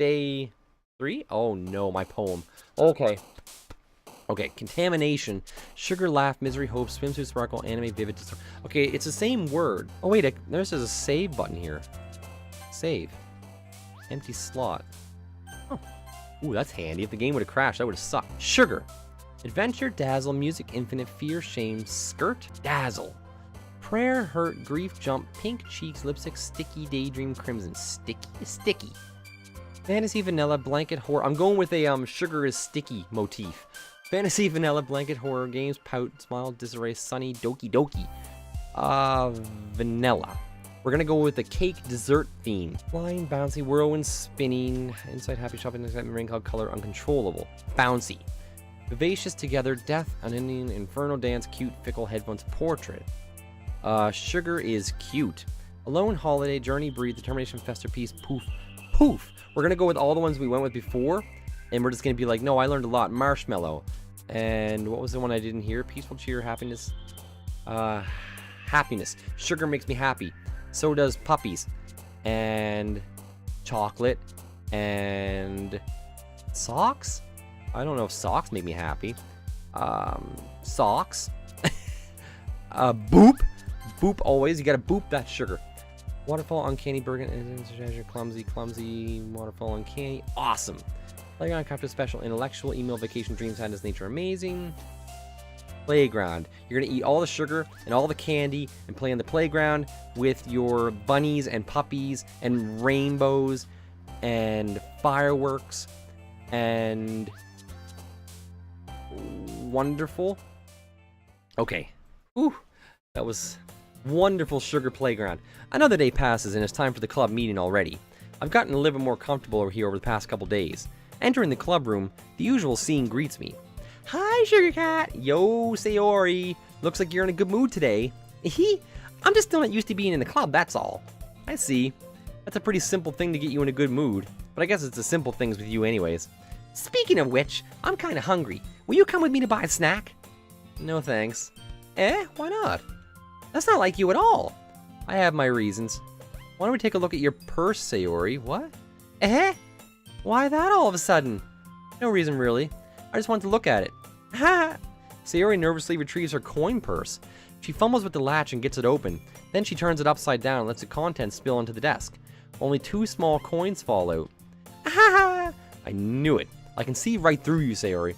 Day 3? Oh no, my poem. Okay. Okay, contamination, sugar, laugh, misery, hope, swimsuit, sparkle, anime, vivid. Okay, it's the same word. Oh wait, there's a save button here. Save. Empty slot. Oh. Ooh, that's handy. If the game would have crashed, that would have sucked. Sugar. Adventure, dazzle, music, infinite, fear, shame, skirt, dazzle. Prayer, hurt, grief, jump, pink cheeks, lipstick, sticky, daydream, crimson, sticky. Fantasy, vanilla, blanket, horror. I'm going with a sugar is sticky motif. Fantasy, vanilla, blanket, horror, games, pout, smile, disarray, sunny, Doki Doki. Vanilla. We're gonna go with the cake dessert theme. Flying, bouncy, whirlwind, spinning, inside happy shopping, excitement, rain cloud, color, uncontrollable. Bouncy. Vivacious, together, death, unending, inferno, dance, cute, fickle, headphones, portrait. Sugar is cute. Alone, holiday, journey, breathe, determination, fester, peace, poof. Poof. We're gonna go with all the ones we went with before, and we're just gonna be like, no, I learned a lot. Marshmallow. And what was the one I didn't hear? Peaceful, cheer, happiness. Happiness. Sugar makes me happy. So does puppies. And chocolate. And socks? I don't know if socks make me happy. Socks. Boop. Boop always. You gotta boop that sugar. Waterfall, uncanny, bergen, clumsy, waterfall, uncanny. Awesome. Playground, craft special, intellectual, email, vacation, dream, sadness, nature, amazing. Playground. You're gonna eat all the sugar and all the candy and play on the playground with your bunnies and puppies and rainbows and fireworks and wonderful. Okay. Ooh, that was wonderful sugar playground. Another day passes and it's time for the club meeting already. I've gotten a little bit more comfortable over here over the past couple days. Entering the club room, the usual scene greets me. Hi, Sugarcat! Yo, Sayori! Looks like you're in a good mood today. I'm just still not used to being in the club, that's all. I see. That's a pretty simple thing to get you in a good mood, but I guess it's the simple things with you anyways. Speaking of which, I'm kinda hungry. Will you come with me to buy a snack? No thanks. Why not? That's not like you at all. I have my reasons. Why don't we take a look at your purse, Sayori? What? Why that all of a sudden? No reason really. I just wanted to look at it. Ha! Sayori nervously retrieves her coin purse. She fumbles with the latch and gets it open. Then she turns it upside down and lets the contents spill onto the desk. Only 2 small coins fall out. Ha! I knew it. I can see right through you, Sayori.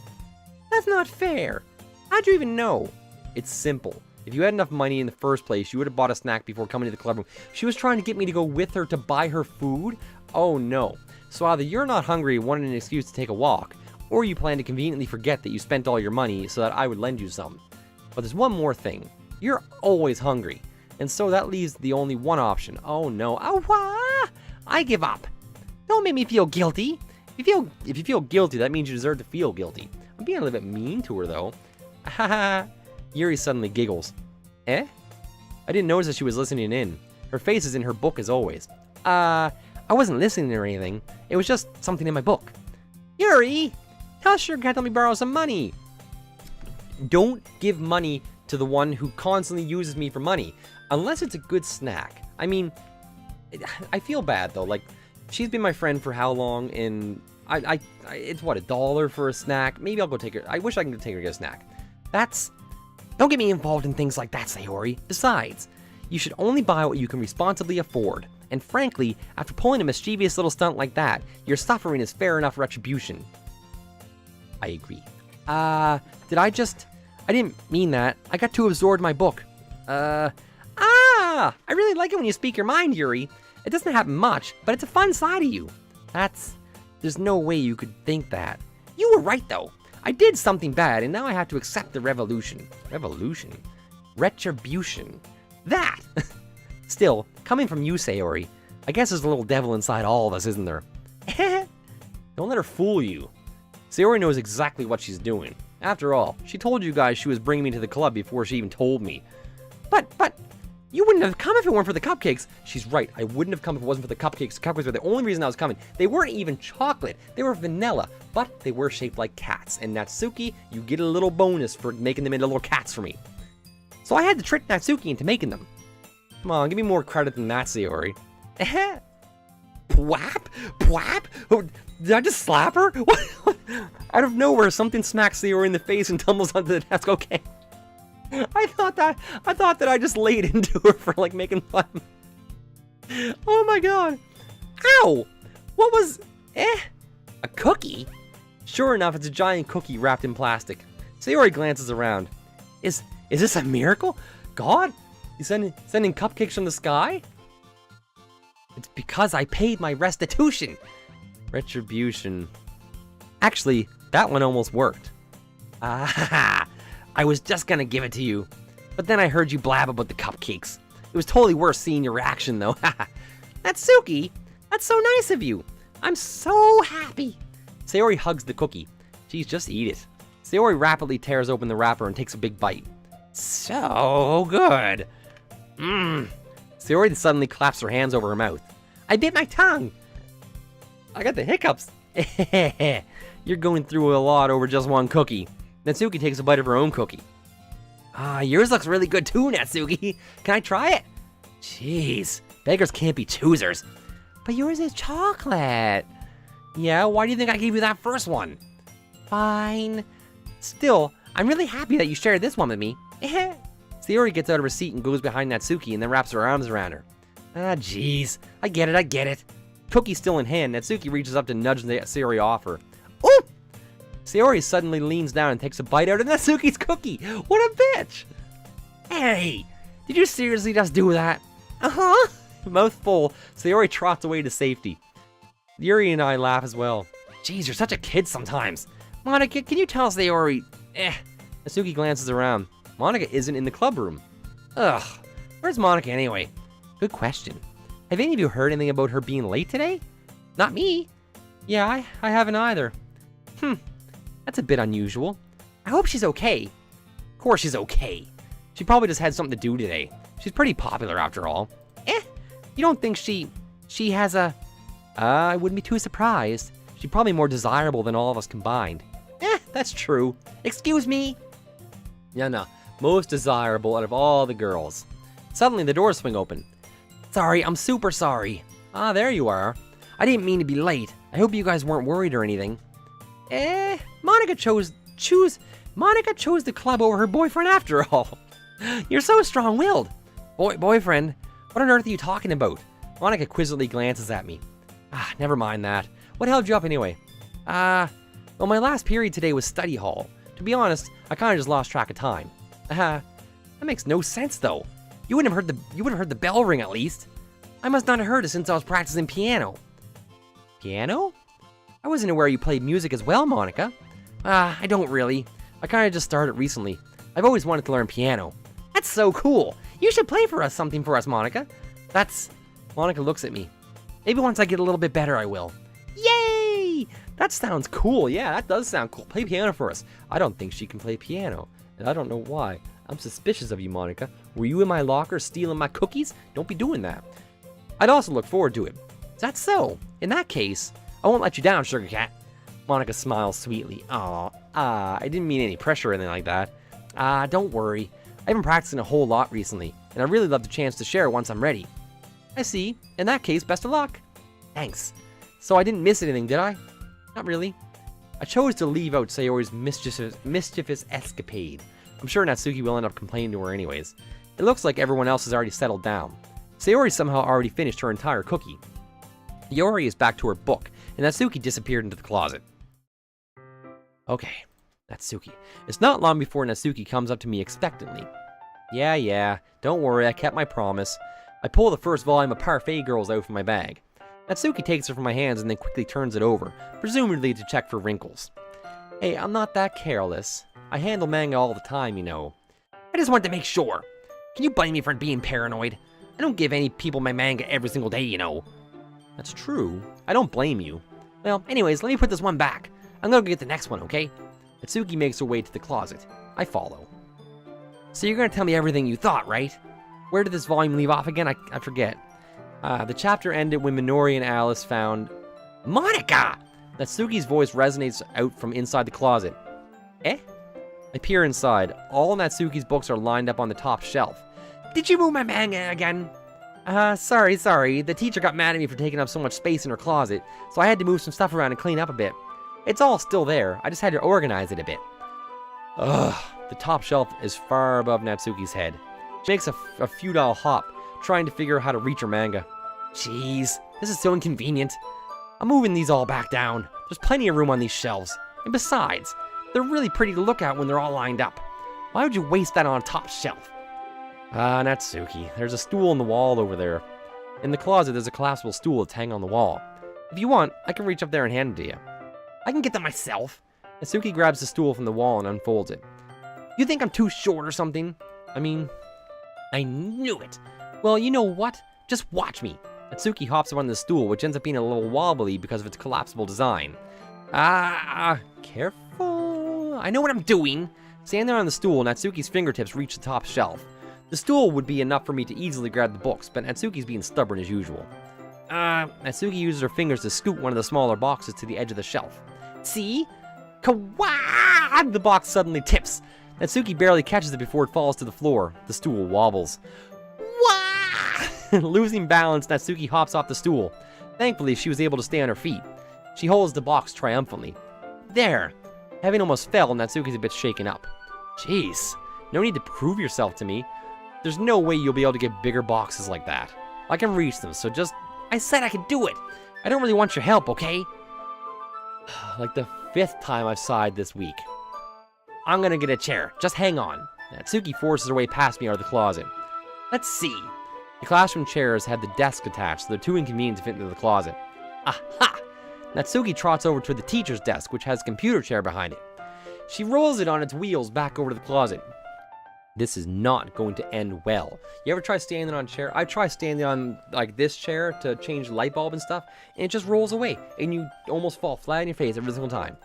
That's not fair. How'd you even know? It's simple. If you had enough money in the first place, you would have bought a snack before coming to the club room. She was trying to get me to go with her to buy her food? Oh no. So either you're not hungry and wanted an excuse to take a walk, or you plan to conveniently forget that you spent all your money so that I would lend you some. But there's one more thing. You're always hungry. And so that leaves the only one option. Oh no. I give up. Don't make me feel guilty. If you feel guilty, that means you deserve to feel guilty. I'm being a little bit mean to her though. Haha. Yuri suddenly giggles. I didn't notice that she was listening in. Her face is in her book as always. I wasn't listening or anything. It was just something in my book. Yuri! Tell Sugarcat to let me borrow some money. Don't give money to the one who constantly uses me for money. Unless it's a good snack. I mean, I feel bad though. Like, she's been my friend for how long? And it's what, $1 for a snack? Maybe I'll go take her. I wish I could take her to get a snack. Don't get me involved in things like that, Sayori. Besides, you should only buy what you can responsibly afford. And frankly, after pulling a mischievous little stunt like that, your suffering is fair enough retribution. I agree. I didn't mean that. I got too absorbed in my book. I really like it when you speak your mind, Yuri. It doesn't happen much, but it's a fun side of you. There's no way you could think that. You were right, though. I did something bad, and now I have to accept the revolution. Revolution? Retribution. That! Still, coming from you, Sayori, I guess there's a little devil inside all of us, isn't there? Don't let her fool you. Sayori knows exactly what she's doing. After all, she told you guys she was bringing me to the club before she even told me. But, you wouldn't have come if it weren't for the cupcakes. She's right, I wouldn't have come if it wasn't for the cupcakes. The cupcakes were the only reason I was coming. They weren't even chocolate, they were vanilla, but they were shaped like cats. And Natsuki, you get a little bonus for making them into little cats for me. So I had to trick Natsuki into making them. Come on, give me more credit than that, Sayori. Pwap? Pwap? Oh, did I just slap her? What? Out of nowhere, something smacks Sayori in the face and tumbles onto the desk. Okay. I thought that I just laid into her for like making fun. Oh my god. Ow! What was... A cookie? Sure enough, it's a giant cookie wrapped in plastic. Sayori glances around. Is this a miracle? God? You sending cupcakes from the sky? It's because I paid my restitution. Retribution. Actually, that one almost worked. Ah, I was just gonna give it to you. But then I heard you blab about the cupcakes. It was totally worth seeing your reaction, though. Natsuki, that's so nice of you. I'm so happy. Sayori hugs the cookie. Geez, just eat it. Sayori rapidly tears open the wrapper and takes a big bite. So good. Sayori suddenly claps her hands over her mouth. I bit my tongue. I got the hiccups. You're going through a lot over just one cookie. Natsuki takes a bite of her own cookie. Yours looks really good too, Natsuki. Can I try it? Jeez, beggars can't be choosers. But yours is chocolate. Yeah, why do you think I gave you that first one? Fine. Still, I'm really happy that you shared this one with me. Sayori gets out of her seat and goes behind Natsuki and then wraps her arms around her. Jeez. I get it. Cookie still in hand, Natsuki reaches up to nudge Sayori off her. Oh! Sayori suddenly leans down and takes a bite out of Natsuki's cookie. What a bitch! Hey! Did you seriously just do that? Uh-huh! Mouth full, Sayori trots away to safety. Yuri and I laugh as well. Jeez, you're such a kid sometimes. Monica, can you tell Sayori... Natsuki glances around. Monica isn't in the club room. Ugh, where's Monica anyway? Good question. Have any of you heard anything about her being late today? Not me. Yeah, I haven't either. That's a bit unusual. I hope she's okay. Of course she's okay. She probably just had something to do today. She's pretty popular after all. You don't think she has a... I wouldn't be too surprised. She's probably more desirable than all of us combined. That's true. Excuse me? Yeah, no. Most desirable out of all the girls. Suddenly, the doors swing open. Sorry, I'm super sorry. There you are. I didn't mean to be late. I hope you guys weren't worried or anything. Monica chose the club over her boyfriend after all. You're so strong-willed. Boyfriend? What on earth are you talking about? Monica quizzically glances at me. Never mind that. What held you up anyway? Well, my last period today was study hall. To be honest, I kind of just lost track of time. That makes no sense though. You wouldn't have heard the bell ring at least. I must not have heard it since I was practicing piano. Piano? I wasn't aware you played music as well, Monica. I don't really. I kind of just started recently. I've always wanted to learn piano. That's so cool. You should play something for us, Monica. Monica looks at me. Maybe once I get a little bit better, I will. Yay! That sounds cool. Yeah, that does sound cool. Play piano for us. I don't think she can play piano, and I don't know why. I'm suspicious of you, Monica. Were you in my locker stealing my cookies? Don't be doing that. I'd also look forward to it. Is that so? In that case, I won't let you down, Sugarcat. Monica smiles sweetly. I didn't mean any pressure or anything like that. Don't worry. I've been practicing a whole lot recently, and I really love the chance to share once I'm ready. I see. In that case, best of luck. Thanks. So I didn't miss anything, did I? Not really. I chose to leave out Sayori's mischievous escapade. I'm sure Natsuki will end up complaining to her anyways. It looks like everyone else has already settled down. Sayori somehow already finished her entire cookie. Yori is back to her book, and Natsuki disappeared into the closet. Okay, Natsuki. It's not long before Natsuki comes up to me expectantly. Yeah, don't worry, I kept my promise. I pull the first volume of Parfait Girls out from my bag. Natsuki takes it from my hands and then quickly turns it over, presumably to check for wrinkles. Hey, I'm not that careless. I handle manga all the time, you know. I just wanted to make sure. Can you blame me for being paranoid? I don't give any people my manga every single day, you know. That's true. I don't blame you. Well, anyways, let me put this one back. I'm gonna go get the next one, okay? Natsuki makes her way to the closet. I follow. So you're gonna tell me everything you thought, right? Where did this volume leave off again? I forget. The chapter ended when Minori and Alice found... Monica! Natsuki's voice resonates out from inside the closet. I peer inside. All Natsuki's books are lined up on the top shelf. Did you move my manga again? Sorry. The teacher got mad at me for taking up so much space in her closet, so I had to move some stuff around and clean up a bit. It's all still there, I just had to organize it a bit. Ugh, the top shelf is far above Natsuki's head. She makes a futile hop, trying to figure out how to reach her manga. Jeez, this is so inconvenient. I'm moving these all back down. There's plenty of room on these shelves. And besides, they're really pretty to look at when they're all lined up. Why would you waste that on a top shelf? Natsuki, there's a stool on the wall over there. In the closet, there's a collapsible stool that's hanging on the wall. If you want, I can reach up there and hand it to you. I can get that myself. Natsuki grabs the stool from the wall and unfolds it. You think I'm too short or something? I mean, I knew it. Well, you know what? Just watch me. Natsuki hops up on the stool, which ends up being a little wobbly because of its collapsible design. Careful. I know what I'm doing. Standing there on the stool, Natsuki's fingertips reach the top shelf. The stool would be enough for me to easily grab the books, but Natsuki's being stubborn as usual. Natsuki uses her fingers to scoot one of the smaller boxes to the edge of the shelf. See? Kawaa! The box suddenly tips. Natsuki barely catches it before it falls to the floor. The stool wobbles. Wah! Losing balance, Natsuki hops off the stool. Thankfully, she was able to stay on her feet. She holds the box triumphantly. There! Having almost fell, Natsuki's a bit shaken up. Jeez, no need to prove yourself to me. There's no way you'll be able to get bigger boxes like that. I can reach them, so just... I said I could do it! I don't really want your help, okay? Like the 5th time I've sighed this week. I'm gonna get a chair. Just hang on. Natsuki forces her way past me out of the closet. Let's see. The classroom chairs had the desk attached, so they're too inconvenient to fit into the closet. Aha! Natsuki trots over to the teacher's desk, which has a computer chair behind it. She rolls it on its wheels back over to the closet. This is not going to end well. You ever try standing on a chair? I try standing on like this chair to change the light bulb and stuff, and it just rolls away, and you almost fall flat on your face every single time.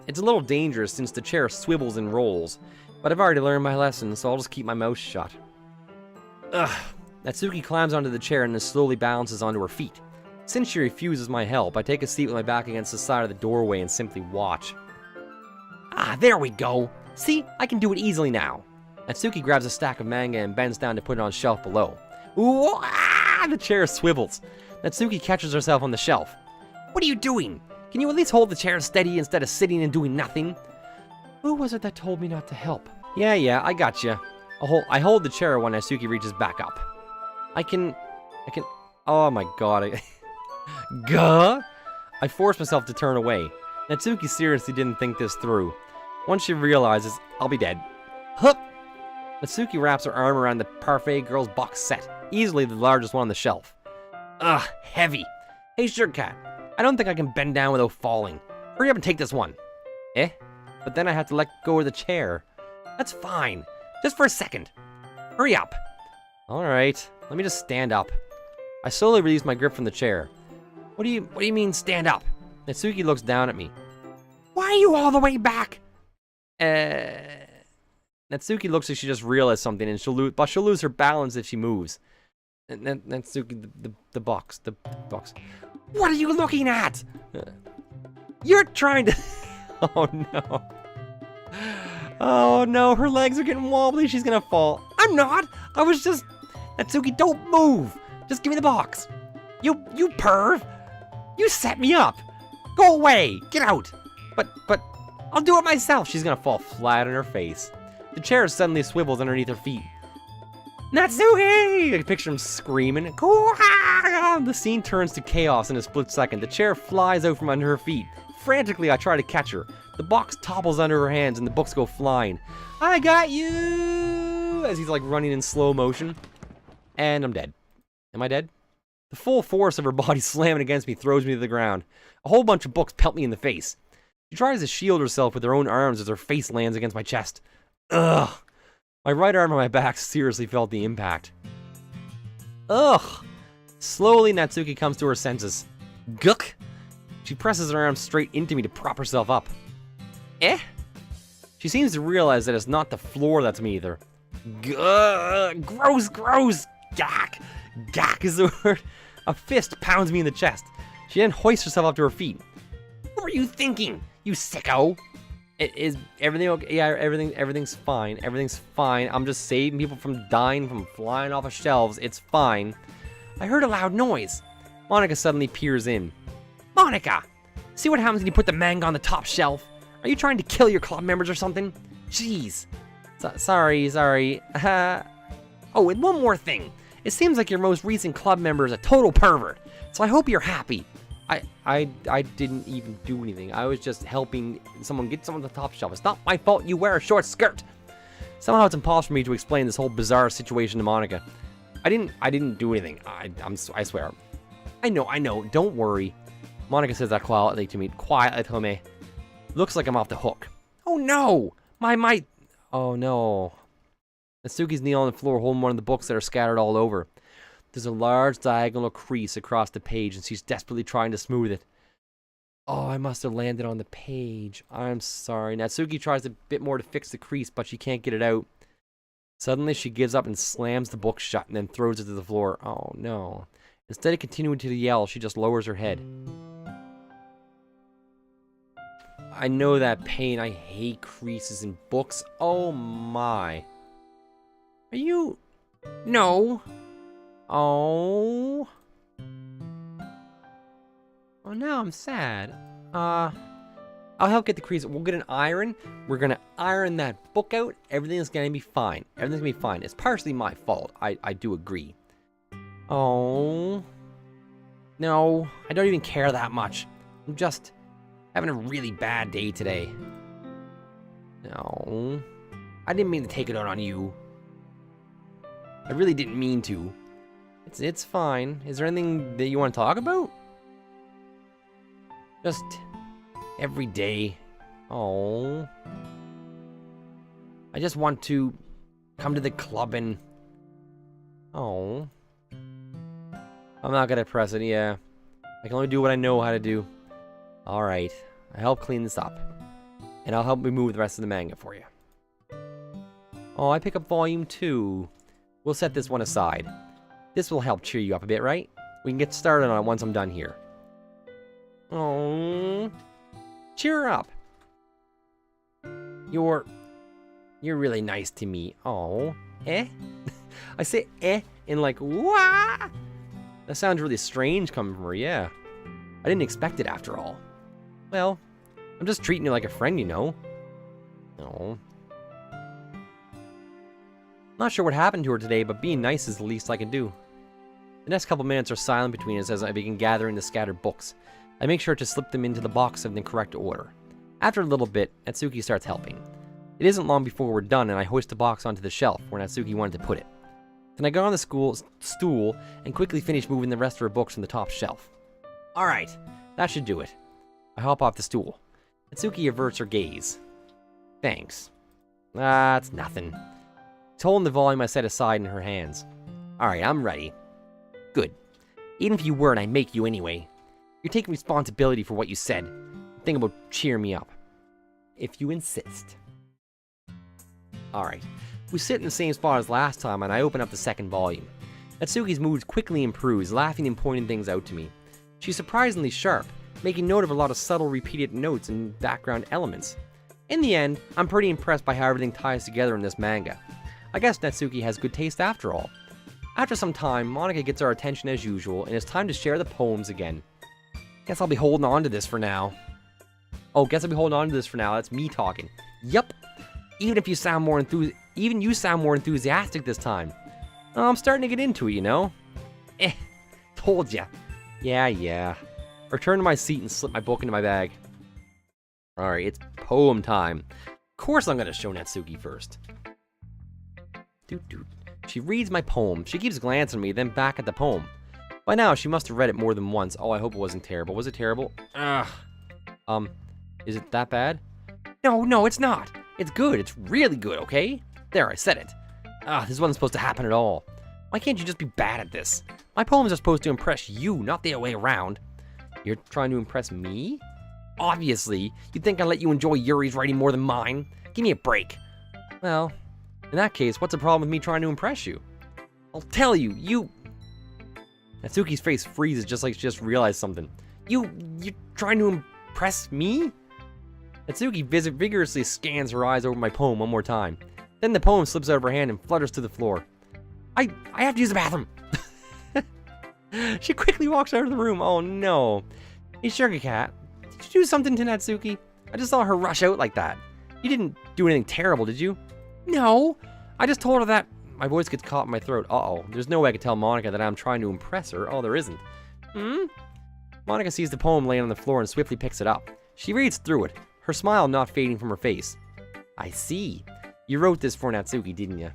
It's a little dangerous since the chair swivels and rolls, but I've already learned my lesson, so I'll just keep my mouth shut. Ugh. Natsuki climbs onto the chair and then slowly balances onto her feet. Since she refuses my help, I take a seat with my back against the side of the doorway and simply watch. There we go! See, I can do it easily now. Natsuki grabs a stack of manga and bends down to put it on a shelf below. Ooh, the chair swivels. Natsuki catches herself on the shelf. What are you doing? Can you at least hold the chair steady instead of sitting and doing nothing? Who was it that told me not to help? Yeah, I got you. I hold the chair when Natsuki reaches back up. I can... Oh my god. Gah! I force myself to turn away. Natsuki seriously didn't think this through. Once she realizes, I'll be dead. Hup! Natsuki wraps her arm around the Parfait Girls box set, easily the largest one on the shelf. Ugh, heavy. Hey, Sugarcat, I don't think I can bend down without falling. Hurry up and take this one. But then I have to let go of the chair. That's fine. Just for a second. Hurry up. Alright, let me just stand up. I slowly release my grip from the chair. What do you mean, stand up? Natsuki looks down at me. Why are you all the way back? Natsuki looks like she just realized something, and she'll lose her balance if she moves. Natsuki, the box. What are you looking at? You're trying to... Oh no. Oh no, her legs are getting wobbly, she's gonna fall. I'm not! I was just... Natsuki, don't move! Just give me the box. You perv! You set me up! Go away! Get out! But... I'll do it myself! She's gonna fall flat on her face. The chair suddenly swivels underneath her feet. Natsuki! I picture him screaming. The scene turns to chaos in a split second. The chair flies out from under her feet. Frantically, I try to catch her. The box topples under her hands and the books go flying. I got you! As he's like running in slow motion. And I'm dead. Am I dead? The full force of her body slamming against me throws me to the ground. A whole bunch of books pelt me in the face. She tries to shield herself with her own arms as her face lands against my chest. Ugh! My right arm on my back seriously felt the impact. Ugh! Slowly, Natsuki comes to her senses. Guk! She presses her arms straight into me to prop herself up. She seems to realize that it's not the floor that's me either. Gross! Gak! Gak is the word. A fist pounds me in the chest. She then hoists herself up to her feet. What were you thinking, you sicko? Is everything okay? Yeah, everything's fine. Everything's fine. I'm just saving people from dying from flying off of shelves. It's fine. I heard a loud noise. Monica suddenly peers in. Monica! See what happens when you put the manga on the top shelf? Are you trying to kill your club members or something? Jeez. Sorry. Oh, and one more thing. It seems like your most recent club member is a total pervert. So I hope you're happy. I didn't even do anything. I was just helping someone get someone to the top shelf. It's not my fault you wear a short skirt. Somehow it's impossible for me to explain this whole bizarre situation to Monica. I didn't do anything. I swear. I know. Don't worry. Monica says that quietly to me. Looks like I'm off the hook. Oh no! Oh no. Natsuki's kneeling on the floor holding one of the books that are scattered all over. There's a large diagonal crease across the page, and she's desperately trying to smooth it. Oh, I must have landed on the page. I'm sorry. Natsuki tries a bit more to fix the crease, but she can't get it out. Suddenly, she gives up and slams the book shut and then throws it to the floor. Oh, no. Instead of continuing to yell, she just lowers her head. I know that pain. I hate creases in books. Oh, my. Are you... No. Oh. Oh, now I'm sad. I'll help get the crease. We'll get an iron. We're gonna iron that book out. Everything's gonna be fine. Everything's gonna be fine. It's partially my fault. I do agree. Oh. No, I don't even care that much. I'm just having a really bad day today. No. I didn't mean to take it out on you. I really didn't mean to. It's fine. Is there anything that you want to talk about? Just every day. Oh. I just want to come to the club and... Oh. I'm not gonna press it, yeah. I can only do what I know how to do. Alright. I'll help clean this up. And I'll help remove the rest of the manga for you. Oh, I pick up volume 2. We'll set this one aside. This will help cheer you up a bit, right? We can get started on it once I'm done here. Oh, cheer up. You're really nice to me. Oh, eh? I say eh in like, wah! That sounds really strange coming from her, yeah. I didn't expect it after all. Well, I'm just treating you like a friend, you know. Oh. Not sure what happened to her today, but being nice is the least I can do. The next couple minutes are silent between us as I begin gathering the scattered books. I make sure to slip them into the box in the correct order. After a little bit, Natsuki starts helping. It isn't long before we're done and I hoist the box onto the shelf where Natsuki wanted to put it. Then I go on the stool and quickly finish moving the rest of her books from the top shelf. Alright, that should do it. I hop off the stool. Natsuki averts her gaze. Thanks. That's nothing. It's holding the volume I set aside in her hands. Alright, I'm ready. Good. Even if you weren't, I make you anyway. You're taking responsibility for what you said. Think about cheering me up. If you insist. Alright. We sit in the same spot as last time and I open up the second volume. Natsuki's mood quickly improves, laughing and pointing things out to me. She's surprisingly sharp, making note of a lot of subtle repeated notes and background elements. In the end, I'm pretty impressed by how everything ties together in this manga. I guess Natsuki has good taste after all. After some time, Monica gets our attention as usual, and it's time to share the poems again. Guess I'll be holding on to this for now. That's me talking. Yup. Even you sound more enthusiastic this time. I'm starting to get into it, you know? Told ya. Yeah. Return to my seat and slip my book into my bag. Alright, it's poem time. Of course I'm gonna show Natsuki first. She reads my poem. She keeps glancing at me, then back at the poem. By now, she must have read it more than once. Oh, I hope it wasn't terrible. Was it terrible? Ugh. Is it that bad? No, it's not. It's good. It's really good, okay? There, I said it. This wasn't supposed to happen at all. Why can't you just be bad at this? My poems are supposed to impress you, not the other way around. You're trying to impress me? Obviously. You'd think I'd let you enjoy Yuri's writing more than mine. Give me a break. Well, in that case, what's the problem with me trying to impress you? I'll tell you, Natsuki's face freezes just like she just realized something. You're trying to impress me? Natsuki vigorously scans her eyes over my poem one more time. Then the poem slips out of her hand and flutters to the floor. I have to use the bathroom. She quickly walks out of the room. Oh no. Hey Sugarcat, did you do something to Natsuki? I just saw her rush out like that. You didn't do anything terrible, did you? No. I just told her that... My voice gets caught in my throat. Uh-oh. There's no way I can tell Monica that I'm trying to impress her. Oh, there isn't. Monica sees the poem laying on the floor and swiftly picks it up. She reads through it, her smile not fading from her face. I see. You wrote this for Natsuki, didn't you?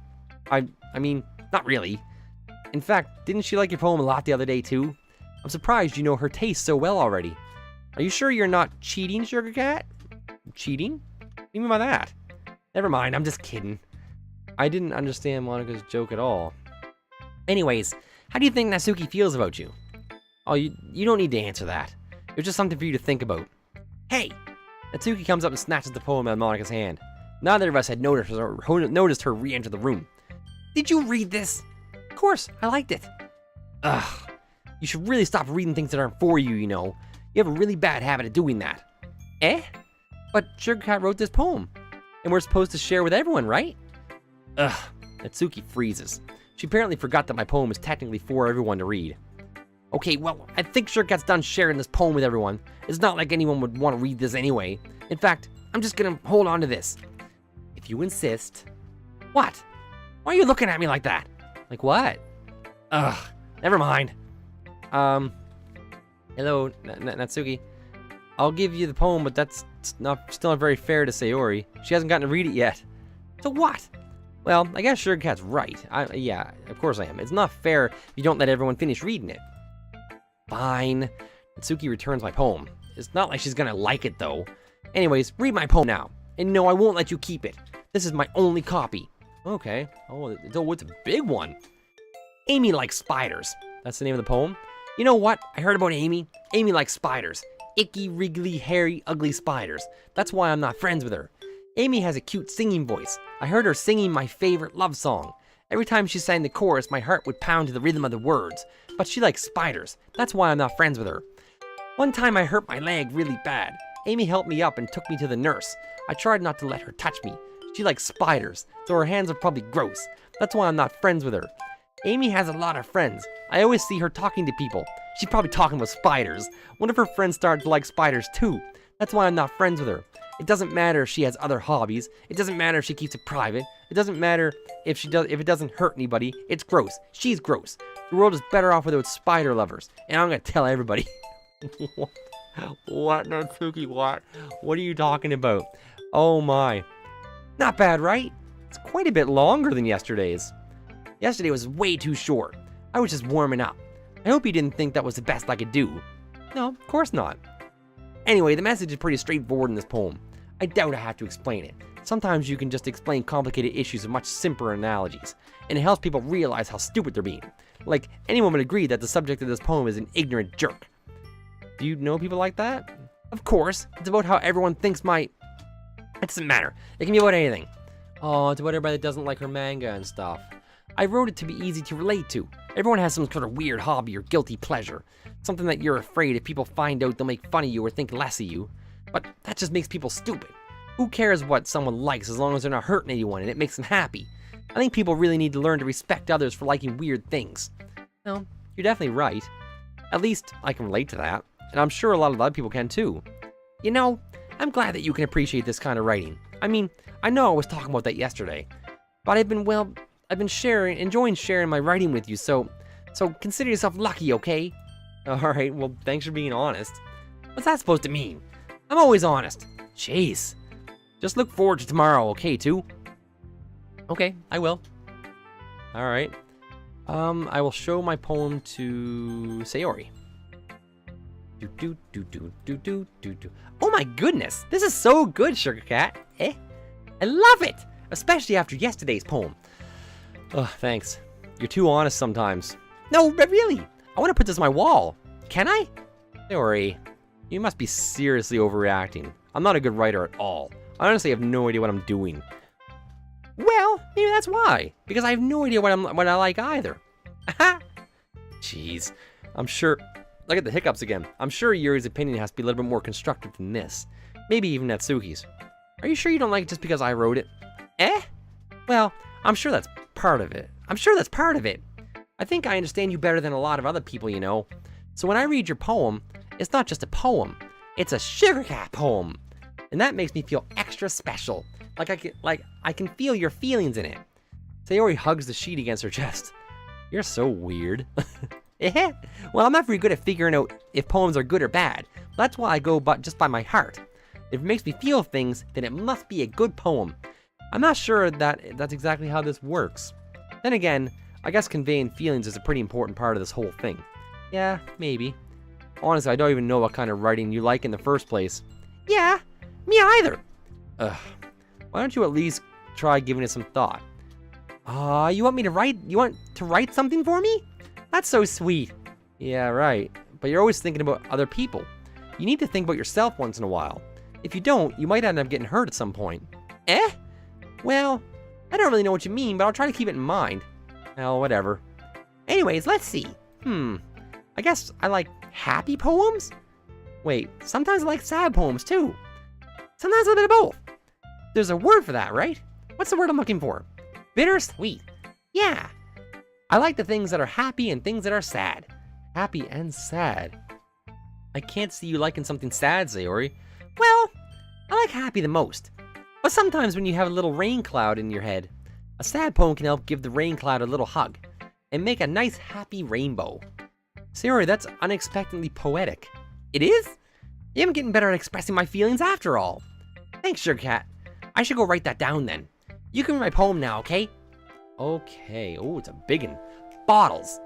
I mean, not really. In fact, didn't she like your poem a lot the other day, too? I'm surprised you know her taste so well already. Are you sure you're not cheating, Sugarcat? Cheating? What do you mean by that? Never mind, I'm just kidding. I didn't understand Monica's joke at all. Anyways, how do you think Natsuki feels about you? Oh, you don't need to answer that. It was just something for you to think about. Hey! Natsuki comes up and snatches the poem out of Monica's hand. Neither of us had noticed her re-enter the room. Did you read this? Of course, I liked it. Ugh. You should really stop reading things that aren't for you, you know. You have a really bad habit of doing that. Eh? But Sugarcat wrote this poem. And we're supposed to share with everyone, right? Ugh. Natsuki freezes. She apparently forgot that my poem is technically for everyone to read. Okay, well, I think Sugarcat's done sharing this poem with everyone. It's not like anyone would want to read this anyway. In fact, I'm just gonna hold on to this. If you insist. What? Why are you looking at me like that? Like what? Ugh, never mind. Hello, Natsuki. I'll give you the poem, but that's still not very fair to Sayori. She hasn't gotten to read it yet. So what? Well, I guess Sugarcat's right. Yeah, of course I am. It's not fair if you don't let everyone finish reading it. Fine. Natsuki returns my poem. It's not like she's gonna like it, though. Anyways, read my poem now. And no, I won't let you keep it. This is my only copy. Okay. Oh, it's a big one. Amy likes spiders. That's the name of the poem. You know what? I heard about Amy. Amy likes spiders. Icky, wriggly, hairy, ugly spiders. That's why I'm not friends with her. Amy has a cute singing voice. I heard her singing my favorite love song. Every time she sang the chorus, my heart would pound to the rhythm of the words. But she likes spiders. That's why I'm not friends with her. One time I hurt my leg really bad. Amy helped me up and took me to the nurse. I tried not to let her touch me. She likes spiders, so her hands are probably gross. That's why I'm not friends with her. Amy has a lot of friends. I always see her talking to people. She's probably talking with spiders. One of her friends started to like spiders too. That's why I'm not friends with her. It doesn't matter if she has other hobbies. It doesn't matter if she keeps it private. It doesn't matter if it doesn't hurt anybody. It's gross. She's gross. The world is better off without spider lovers. And I'm gonna tell everybody. What, Natsuki, what? What are you talking about? Oh my. Not bad, right? It's quite a bit longer than yesterday's. Yesterday was way too short. I was just warming up. I hope you didn't think that was the best I could do. No, of course not. Anyway, the message is pretty straightforward in this poem. I doubt I have to explain it. Sometimes you can just explain complicated issues with much simpler analogies, and it helps people realize how stupid they're being. Like, anyone would agree that the subject of this poem is an ignorant jerk. Do you know people like that? Of course. It's about how everyone thinks my... It doesn't matter. It can be about anything. Oh, it's about everybody that doesn't like her manga and stuff. I wrote it to be easy to relate to. Everyone has some sort of weird hobby or guilty pleasure. Something that you're afraid if people find out they'll make fun of you or think less of you. But that just makes people stupid. Who cares what someone likes as long as they're not hurting anyone and it makes them happy? I think people really need to learn to respect others for liking weird things. No, you're definitely right. At least I can relate to that. And I'm sure a lot of other people can too. You know, I'm glad that you can appreciate this kind of writing. I mean, I know I was talking about that yesterday. But I've been enjoying sharing my writing with you, so consider yourself lucky, okay? Alright, well, thanks for being honest. What's that supposed to mean? I'm always honest. Jeez. Just look forward to tomorrow, okay, too? Okay, I will. Alright. I will show my poem to Sayori. Oh my goodness! This is so good, Sugarcat. Eh? I love it! Especially after yesterday's poem. Ugh, thanks. You're too honest sometimes. No, but really! I want to put this on my wall. Can I? Sayori, you must be seriously overreacting. I'm not a good writer at all. I honestly have no idea what I'm doing. Well, maybe that's why. Because I have no idea what I like either. Aha! Jeez. I'm sure... Look at the hiccups again. I'm sure Yuri's opinion has to be a little bit more constructive than this. Maybe even Natsuki's. Are you sure you don't like it just because I wrote it? Eh? Well, I'm sure that's part of it. I think I understand you better than a lot of other people, you know. So when I read your poem, it's not just a poem. It's a Sugarcat poem. And that makes me feel extra special. Like I can feel your feelings in it. Sayori hugs the sheet against her chest. You're so weird. Well, I'm not very good at figuring out if poems are good or bad. That's why I go just by my heart. If it makes me feel things, then it must be a good poem. I'm not sure that's exactly how this works. Then again, I guess conveying feelings is a pretty important part of this whole thing. Yeah, maybe. Honestly, I don't even know what kind of writing you like in the first place. Yeah, me either. Ugh. Why don't you at least try giving it some thought? You want to write something for me? That's so sweet. Yeah, right. But you're always thinking about other people. You need to think about yourself once in a while. If you don't, you might end up getting hurt at some point. Eh? Well, I don't really know what you mean, but I'll try to keep it in mind. Well, whatever. Anyways, let's see. I guess I like happy poems? Wait, sometimes I like sad poems too. Sometimes a bit of both. There's a word for that, right? What's the word I'm looking for? Bittersweet. Yeah. I like the things that are happy and things that are sad. Happy and sad. I can't see you liking something sad, Sayori. Well, I like happy the most. But sometimes when you have a little rain cloud in your head, a sad poem can help give the rain cloud a little hug and make a nice happy rainbow. Sayori, that's unexpectedly poetic. It is? Yeah, I'm getting better at expressing my feelings after all. Thanks, Sugarcat. I should go write that down then. You can read my poem now, okay? Okay. Oh, it's a big one. Bottles.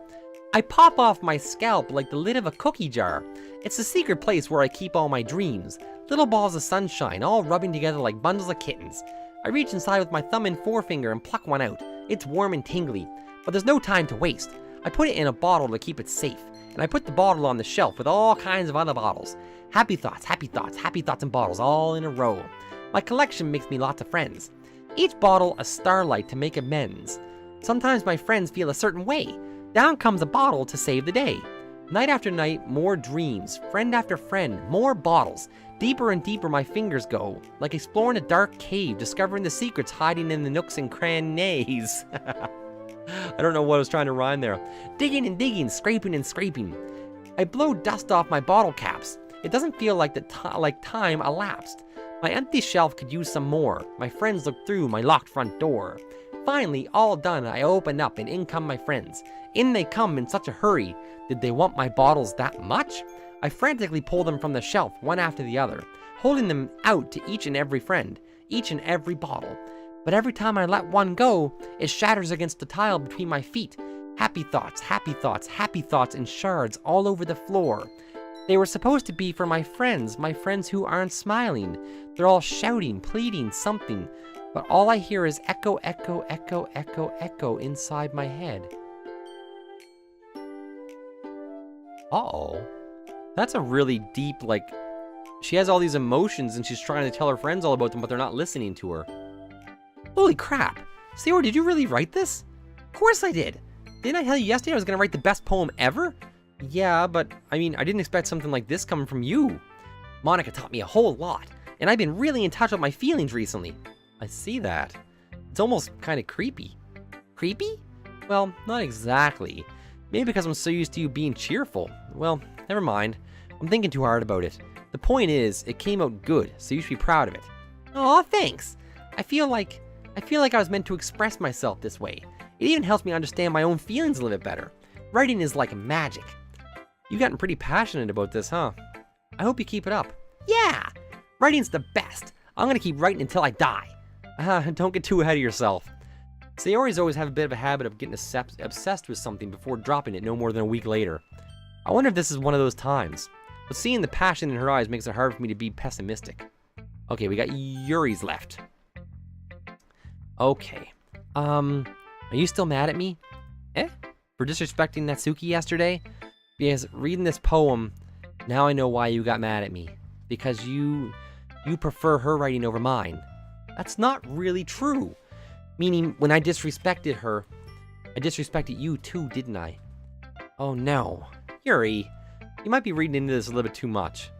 I pop off my scalp like the lid of a cookie jar. It's the secret place where I keep all my dreams. Little balls of sunshine, all rubbing together like bundles of kittens. I reach inside with my thumb and forefinger and pluck one out. It's warm and tingly, but there's no time to waste. I put it in a bottle to keep it safe, and I put the bottle on the shelf with all kinds of other bottles. Happy thoughts, happy thoughts, happy thoughts and bottles all in a row. My collection makes me lots of friends. Each bottle a starlight to make amends. Sometimes my friends feel a certain way. Down comes a bottle to save the day. Night after night, more dreams. Friend after friend, more bottles. Deeper and deeper my fingers go, like exploring a dark cave, discovering the secrets hiding in the nooks and crannies. I don't know what I was trying to rhyme there. Digging and digging, scraping and scraping. I blow dust off my bottle caps. It doesn't feel like time elapsed. My empty shelf could use some more. My friends look through my locked front door. Finally, all done, I open up and in come my friends. In they come in such a hurry. Did they want my bottles that much? I frantically pull them from the shelf, one after the other, holding them out to each and every friend, each and every bottle. But every time I let one go, it shatters against the tile between my feet. Happy thoughts, happy thoughts, happy thoughts in shards all over the floor. They were supposed to be for my friends who aren't smiling. They're all shouting, pleading something, but all I hear is echo, echo, echo, echo, echo inside my head. Uh-oh. That's a really deep, she has all these emotions and she's trying to tell her friends all about them, but they're not listening to her. Holy crap. Sayori, did you really write this? Of course I did. Didn't I tell you yesterday I was going to write the best poem ever? Yeah, but, I didn't expect something like this coming from you. Monica taught me a whole lot, and I've been really in touch with my feelings recently. I see that. It's almost kind of creepy. Creepy? Well, not exactly. Maybe because I'm so used to you being cheerful. Well, never mind. I'm thinking too hard about it. The point is, it came out good, so you should be proud of it. Aw, thanks. I feel like I was meant to express myself this way. It even helps me understand my own feelings a little bit better. Writing is like magic. You've gotten pretty passionate about this, huh? I hope you keep it up. Yeah! Writing's the best. I'm gonna keep writing until I die. Don't get too ahead of yourself. Sayori's always have a bit of a habit of getting obsessed with something before dropping it no more than a week later. I wonder if this is one of those times. But seeing the passion in her eyes makes it hard for me to be pessimistic. Okay, we got Yuri's left. Okay. Are you still mad at me? For disrespecting Natsuki yesterday? Because reading this poem, now I know why you got mad at me. Because you prefer her writing over mine. That's not really true. Meaning, when I disrespected her, I disrespected you too, didn't I? Oh no. Yuri, you might be reading into this a little bit too much.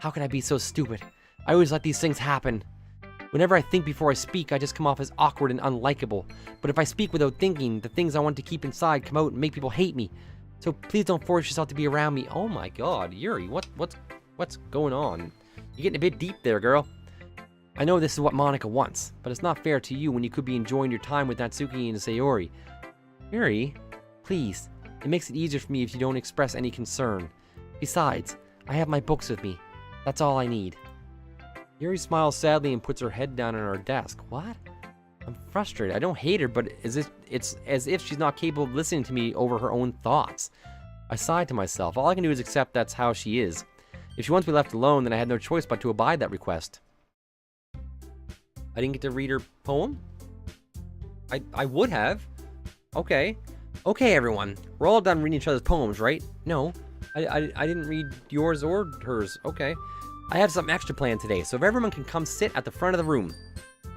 How could I be so stupid? I always let these things happen. Whenever I think before I speak, I just come off as awkward and unlikable. But if I speak without thinking, the things I want to keep inside come out and make people hate me. So please don't force yourself to be around me. Oh my god, Yuri, what's going on? You're getting a bit deep there, girl. I know this is what Monica wants, but it's not fair to you when you could be enjoying your time with Natsuki and Sayori. Yuri, please, it makes it easier for me if you don't express any concern. Besides, I have my books with me. That's all I need. Yuri smiles sadly and puts her head down on her desk. What? I'm frustrated. I don't hate her, but it's as if she's not capable of listening to me over her own thoughts. I sigh to myself. All I can do is accept that's how she is. If she wants to be left alone, then I had no choice but to abide that request. I didn't get to read her poem? I would have. Okay. Okay, everyone. We're all done reading each other's poems, right? No. I didn't read yours or hers. Okay. I have something extra planned today, so if everyone can come sit at the front of the room.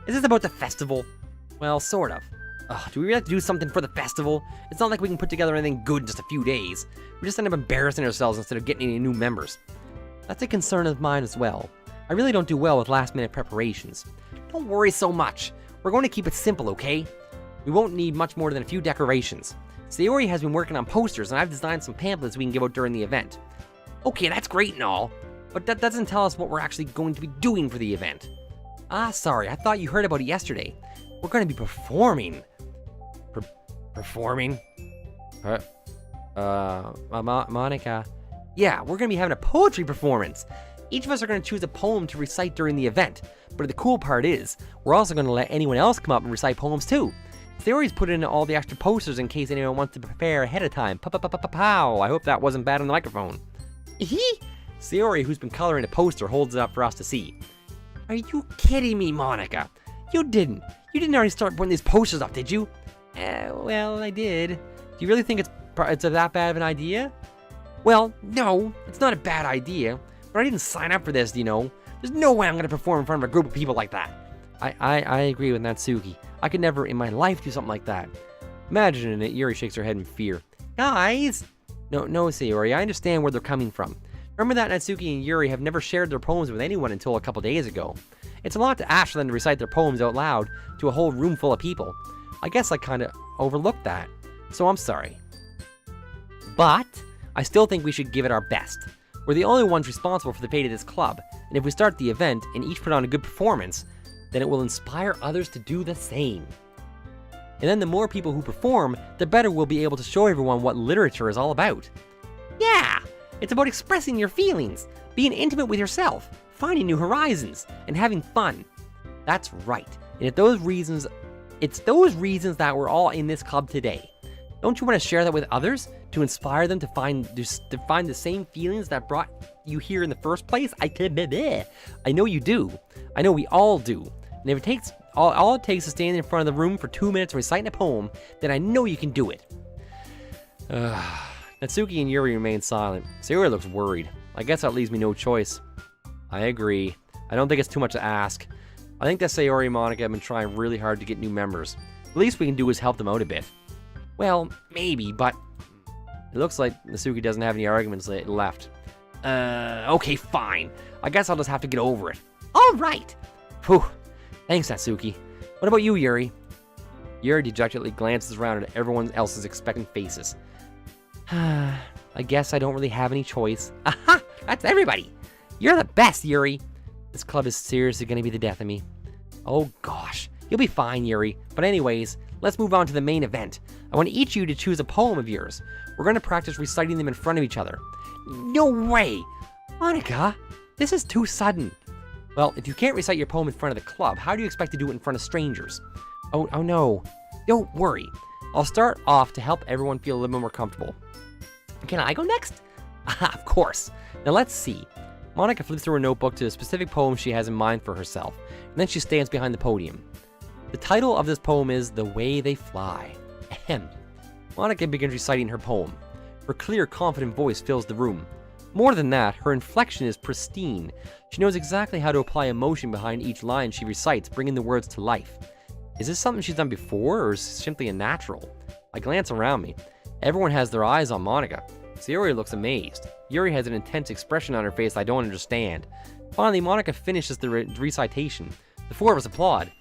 Is this about the festival? Well, sort of. Ugh, do we really have to do something for the festival? It's not like we can put together anything good in just a few days. We just end up embarrassing ourselves instead of getting any new members. That's a concern of mine as well. I really don't do well with last-minute preparations. Don't worry so much. We're going to keep it simple, okay? We won't need much more than a few decorations. Sayori has been working on posters, and I've designed some pamphlets we can give out during the event. Okay, that's great and all, but that doesn't tell us what we're actually going to be doing for the event. Ah, sorry, I thought you heard about it yesterday. We're going to be performing. Performing? Monica. Yeah, we're going to be having a poetry performance. Each of us are going to choose a poem to recite during the event. But the cool part is, we're also going to let anyone else come up and recite poems too. Sayori's put in all the extra posters in case anyone wants to prepare ahead of time. Pow! I hope that wasn't bad on the microphone. Sayori, who's been coloring a poster, holds it up for us to see. Are you kidding me, Monica? You didn't already start putting these posters up, did you? Well, I did. Do you really think it's that bad of an idea? Well, no, it's not a bad idea. But I didn't sign up for this, you know. There's no way I'm going to perform in front of a group of people like that. I agree with Natsuki. I could never in my life do something like that. Imagining it, Yuri shakes her head in fear. Guys! No, Sayori, I understand where they're coming from. Remember that Natsuki and Yuri have never shared their poems with anyone until a couple days ago. It's a lot to ask for them to recite their poems out loud to a whole room full of people. I guess I kinda overlooked that. So I'm sorry. But I still think we should give it our best. We're the only ones responsible for the fate of this club, and if we start the event and each put on a good performance, then it will inspire others to do the same. And then the more people who perform, the better we'll be able to show everyone what literature is all about. Yeah! It's about expressing your feelings, being intimate with yourself, finding new horizons, and having fun. That's right. And it's those reasons that we're all in this club today. Don't you want to share that with others? To inspire them to find the same feelings that brought you here in the first place? I know you do. I know we all do. And if it takes all it takes is standing in front of the room for 2 minutes reciting a poem, then I know you can do it. Natsuki and Yuri remain silent. Sayori looks worried. I guess that leaves me no choice. I agree. I don't think it's too much to ask. I think that Sayori and Monica have been trying really hard to get new members. The least we can do is help them out a bit. Well, maybe, but it looks like Natsuki doesn't have any arguments left. Okay, fine. I guess I'll just have to get over it. All right. Whew. Thanks, Natsuki. What about you, Yuri? Yuri dejectedly glances around at everyone else's expectant faces. I guess I don't really have any choice. Aha! That's everybody! You're the best, Yuri! This club is seriously gonna be the death of me. Oh gosh, you'll be fine, Yuri. But anyways, let's move on to the main event. I want each of you to choose a poem of yours. We're gonna practice reciting them in front of each other. No way! Monica, this is too sudden. Well, if you can't recite your poem in front of the club, how do you expect to do it in front of strangers? Oh no. Don't worry. I'll start off to help everyone feel a little bit more comfortable. Can I go next? Aha, of course. Now let's see. Monica flips through her notebook to a specific poem she has in mind for herself, and then she stands behind the podium. The title of this poem is The Way They Fly. Ahem. Monica begins reciting her poem. Her clear, confident voice fills the room. More than that, her inflection is pristine. She knows exactly how to apply emotion behind each line she recites, bringing the words to life. Is this something she's done before, or is it simply a natural? I glance around me. Everyone has their eyes on Monica. Sayori looks amazed. Yuri has an intense expression on her face I don't understand. Finally, Monica finishes the recitation. The four of us applaud.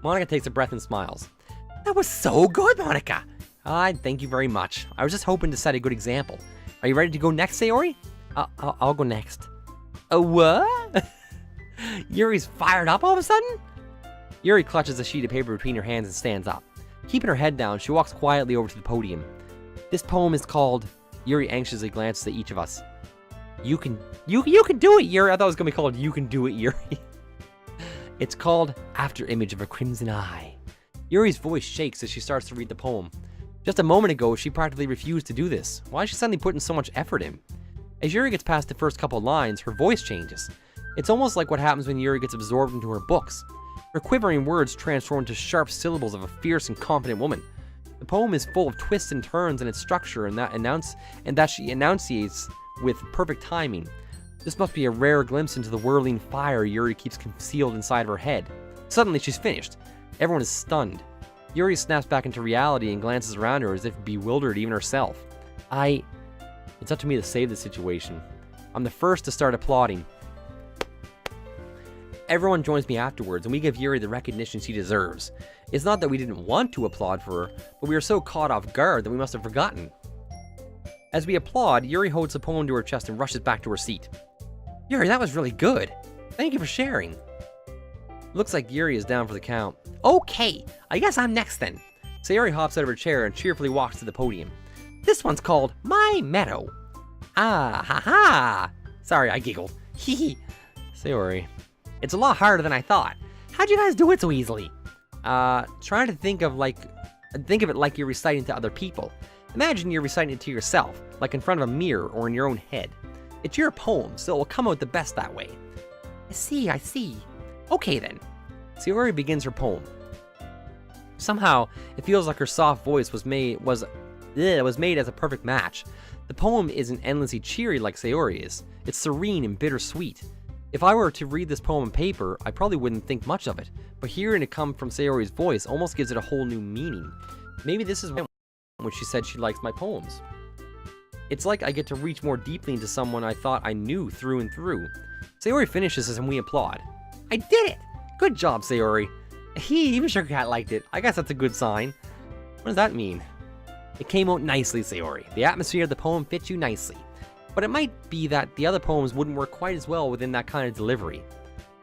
Monica takes a breath and smiles. That was so good, Monica! Thank you very much. I was just hoping to set a good example. Are you ready to go next, Sayori? I'll go next. What? Yuri's fired up all of a sudden? Yuri clutches a sheet of paper between her hands and stands up. Keeping her head down, she walks quietly over to the podium. This poem is called... Yuri anxiously glances at each of us. You can do it, Yuri. I thought it was going to be called You Can Do It, Yuri. It's called After Image of a Crimson Eye. Yuri's voice shakes as she starts to read the poem. Just a moment ago, she practically refused to do this. Why is she suddenly putting so much effort in? As Yuri gets past the first couple lines, her voice changes. It's almost like what happens when Yuri gets absorbed into her books. Her quivering words transform into sharp syllables of a fierce and confident woman. The poem is full of twists and turns in its structure and that she enunciates with perfect timing. This must be a rare glimpse into the whirling fire Yuri keeps concealed inside of her head. Suddenly, she's finished. Everyone is stunned. Yuri snaps back into reality and glances around her as if bewildered even herself. It's up to me to save the situation. I'm the first to start applauding. Everyone joins me afterwards, and we give Yuri the recognition she deserves. It's not that we didn't want to applaud for her, but we were so caught off guard that we must have forgotten. As we applaud, Yuri holds the poem to her chest and rushes back to her seat. Yuri, that was really good. Thank you for sharing. Looks like Yuri is down for the count. Okay, I guess I'm next then. Sayori hops out of her chair and cheerfully walks to the podium. This one's called My Meadow. Ah, ha ha. Sorry, I giggled. Hee. Sayori. It's a lot harder than I thought. How'd you guys do it so easily? Trying to think of it like you're reciting to other people. Imagine you're reciting it to yourself, like in front of a mirror or in your own head. It's your poem, so it will come out the best that way. I see. Okay then. Sayori begins her poem. Somehow, it feels like her soft voice was made as a perfect match. The poem isn't endlessly cheery like Sayori is. It's serene and bittersweet. If I were to read this poem on paper, I probably wouldn't think much of it, but hearing it come from Sayori's voice almost gives it a whole new meaning. Maybe this is when she said she likes my poems. It's like I get to reach more deeply into someone I thought I knew through and through. Sayori finishes this and we applaud. I did it! Good job, Sayori. Even Sugarcat liked it. I guess that's a good sign. What does that mean? It came out nicely, Sayori. The atmosphere of the poem fits you nicely. But it might be that the other poems wouldn't work quite as well within that kind of delivery.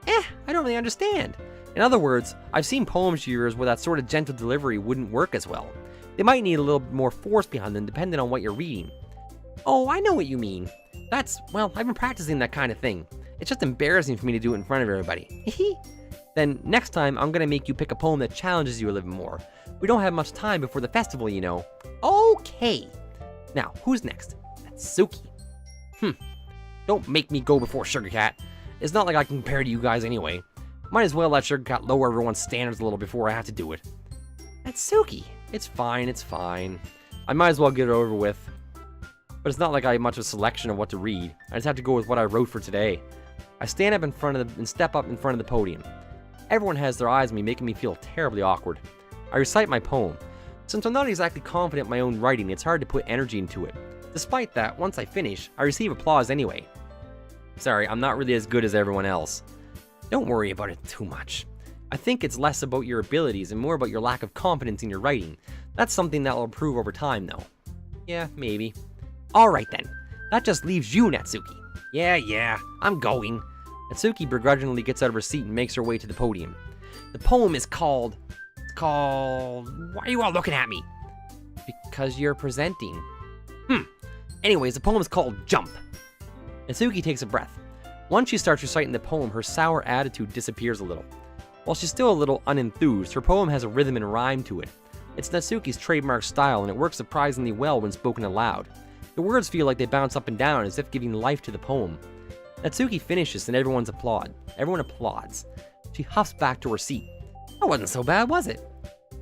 I don't really understand. In other words, I've seen poems of yours where that sort of gentle delivery wouldn't work as well. They might need a little more force behind them depending on what you're reading. Oh, I know what you mean. Well, I've been practicing that kind of thing. It's just embarrassing for me to do it in front of everybody. Then next time, I'm gonna make you pick a poem that challenges you a little more. We don't have much time before the festival, you know. Okay. Now, who's next? Natsuki. Don't make me go before Sugarcat. It's not like I can compare to you guys anyway. Might as well let Sugarcat lower everyone's standards a little before I have to do it. Natsuki. It's fine. I might as well get it over with. But it's not like I have much of a selection of what to read. I just have to go with what I wrote for today. I stand up and step up in front of the podium. Everyone has their eyes on me, making me feel terribly awkward. I recite my poem. Since I'm not exactly confident in my own writing, it's hard to put energy into it. Despite that, once I finish, I receive applause anyway. Sorry, I'm not really as good as everyone else. Don't worry about it too much. I think it's less about your abilities and more about your lack of confidence in your writing. That's something that will improve over time, though. Yeah, maybe. Alright then. That just leaves you, Natsuki. Yeah, I'm going. Natsuki begrudgingly gets out of her seat and makes her way to the podium. The poem is called... Why are you all looking at me? Because you're presenting. Anyways, the poem is called Jump. Natsuki takes a breath. Once she starts reciting the poem, her sour attitude disappears a little. While she's still a little unenthused, her poem has a rhythm and rhyme to it. It's Natsuki's trademark style, and it works surprisingly well when spoken aloud. The words feel like they bounce up and down as if giving life to the poem. Natsuki finishes and everyone applauds. She huffs back to her seat. That wasn't so bad, was it?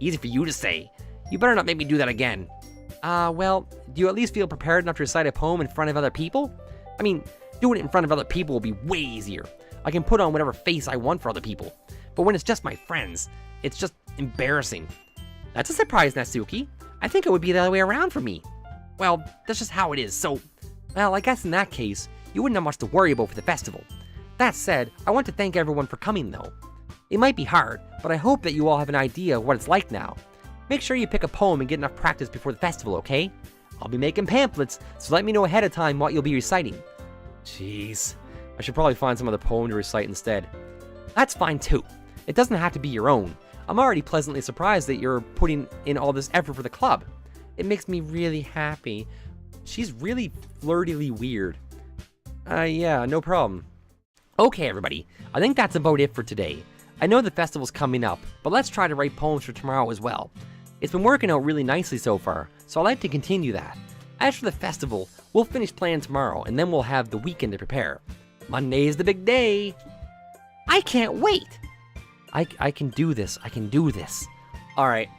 Easy for you to say. You better not make me do that again. Well, do you at least feel prepared enough to recite a poem in front of other people? I mean, doing it in front of other people will be way easier. I can put on whatever face I want for other people. But when it's just my friends, it's just embarrassing. That's a surprise, Natsuki. I think it would be the other way around for me. Well, that's just how it is, so... Well, I guess in that case, you wouldn't have much to worry about for the festival. That said, I want to thank everyone for coming though. It might be hard, but I hope that you all have an idea of what it's like now. Make sure you pick a poem and get enough practice before the festival, okay? I'll be making pamphlets, so let me know ahead of time what you'll be reciting. Jeez, I should probably find some other poem to recite instead. That's fine too. It doesn't have to be your own. I'm already pleasantly surprised that you're putting in all this effort for the club. It makes me really happy. She's really flirtily weird. Yeah, no problem. Okay, everybody. I think that's about it for today. I know the festival's coming up, but let's try to write poems for tomorrow as well. It's been working out really nicely so far, so I'd like to continue that. As for the festival, we'll finish planning tomorrow, and then we'll have the weekend to prepare. Monday is the big day. I can't wait. I can do this. I can do this. All right.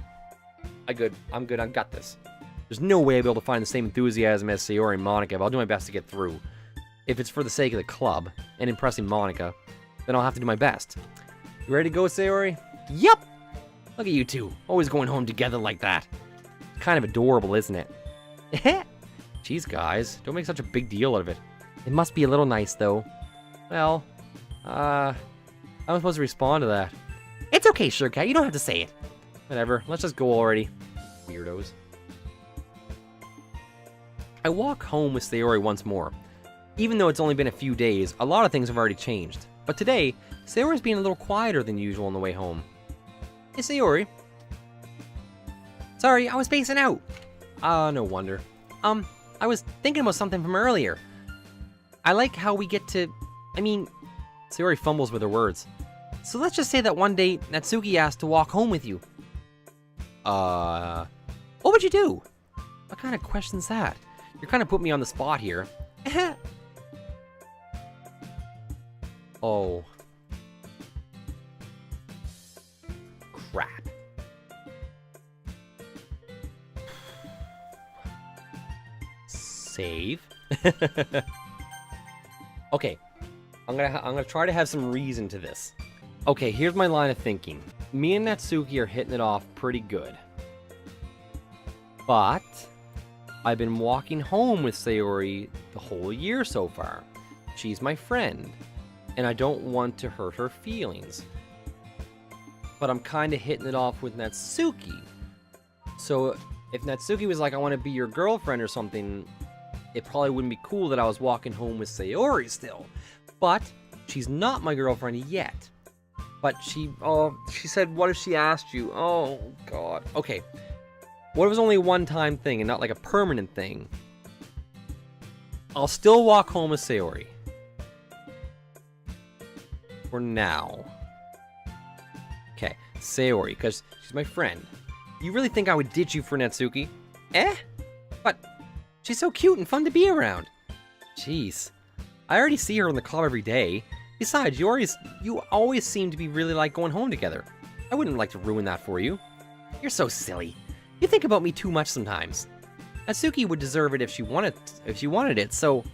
I'm good. I've got this. There's no way I'll be able to find the same enthusiasm as Sayori and Monica, but I'll do my best to get through. If it's for the sake of the club and impressing Monica, then I'll have to do my best. You ready to go, Sayori? Yup! Look at you two, always going home together like that. Kind of adorable, isn't it? Jeez, guys, don't make such a big deal out of it. It must be a little nice, though. Well, how am I supposed to respond to that? It's okay, Sugarcat, you don't have to say it. Whatever, let's just go already. Weirdos. I walk home with Sayori once more. Even though it's only been a few days, a lot of things have already changed. But today, Sayori's being a little quieter than usual on the way home. Hey, Sayori. Sorry, I was spacing out. No wonder. I was thinking about something from earlier. I like how we get to... Sayori fumbles with her words. So let's just say that one day, Natsuki asked to walk home with you. What would you do? What kind of question's that? You're kind of putting me on the spot here. Oh. Crap. Save. Okay. I'm gonna try to have some reason to this. Okay, here's my line of thinking. Me and Natsuki are hitting it off pretty good. But I've been walking home with Sayori the whole year so far. She's my friend, and I don't want to hurt her feelings. But I'm kind of hitting it off with Natsuki. So if Natsuki was like, I want to be your girlfriend or something, it probably wouldn't be cool that I was walking home with Sayori still. But she's not my girlfriend yet. But she said, what if she asked you? Oh, God. Okay. What if it was only a one-time thing and not like a permanent thing? I'll still walk home with Sayori. For now. Okay, Sayori, because she's my friend. You really think I would ditch you for Natsuki? But she's so cute and fun to be around. Jeez. I already see her in the club every day. Besides, you always seem to be really like going home together. I wouldn't like to ruin that for you. You're so silly. You think about me too much sometimes. Natsuki would deserve it if she wanted it, so...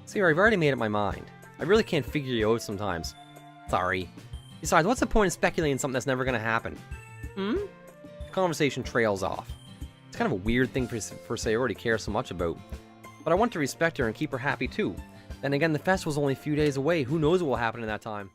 Sayori, I've already made up my mind. I really can't figure you out sometimes. Sorry. Besides, what's the point of speculating something that's never gonna happen? The conversation trails off. It's kind of a weird thing for Sayori to care so much about. But I want to respect her and keep her happy too. Then again, the festival's only a few days away. Who knows what will happen in that time?